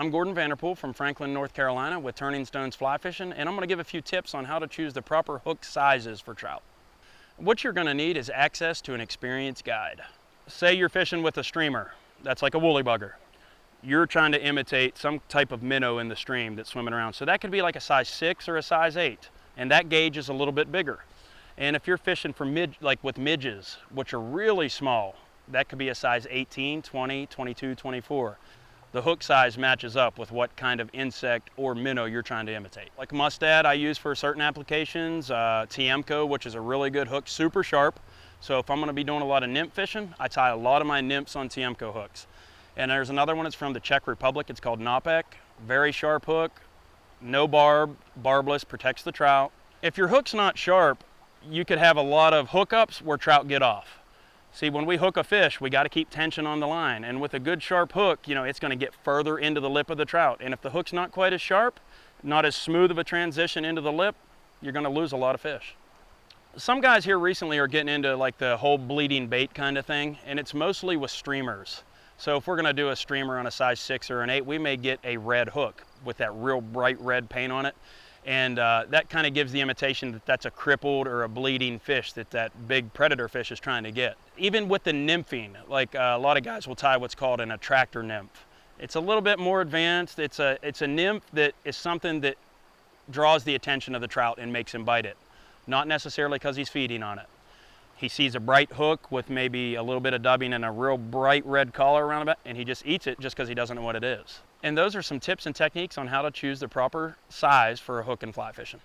I'm Gordon Vanderpool from Franklin, North Carolina with Turning Stones Fly Fishing, and I'm going to give a few tips on how to choose the proper hook sizes for trout. What you're going to need is access to an experienced guide. Say you're fishing with a streamer, that's like a woolly bugger. You're trying to imitate some type of minnow in the stream that's swimming around. So that could be like a size 6 or a size 8, and that gauge is a little bit bigger. And if you're fishing for like with midges, which are really small, that could be a size 18, 20, 22, 24. The hook size matches up with what kind of insect or minnow you're trying to imitate. Like mustad I use for certain applications, Tiemco, which is a really good hook, super sharp. So if I'm going to be doing a lot of nymph fishing, I tie a lot of my nymphs on Tiemco hooks. And there's another one that's from the Czech Republic, it's called Napek. Very sharp hook, no barb, barbless, protects the trout. If your hook's not sharp, you could have a lot of hookups where trout get off. See, when we hook a fish, we got to keep tension on the line. And with a good sharp hook, it's going to get further into the lip of the trout. And if the hook's not quite as sharp, not as smooth of a transition into the lip, you're going to lose a lot of fish. Some guys here recently are getting into like the whole bleeding bait kind of thing, and it's mostly with streamers. So if we're going to do a streamer on a size 6 or an 8, we may get a red hook with that real bright red paint on it. And that kind of gives the imitation that that's a crippled or a bleeding fish that big predator fish is trying to get. Even with the nymphing, like a lot of guys will tie what's called an attractor nymph. It's a little bit more advanced. It's a nymph that is something that draws the attention of the trout and makes him bite it. Not necessarily because he's feeding on it. He sees a bright hook with maybe a little bit of dubbing and a real bright red collar around it, and he just eats it just because he doesn't know what it is. And those are some tips and techniques on how to choose the proper size for a hook and fly fishing.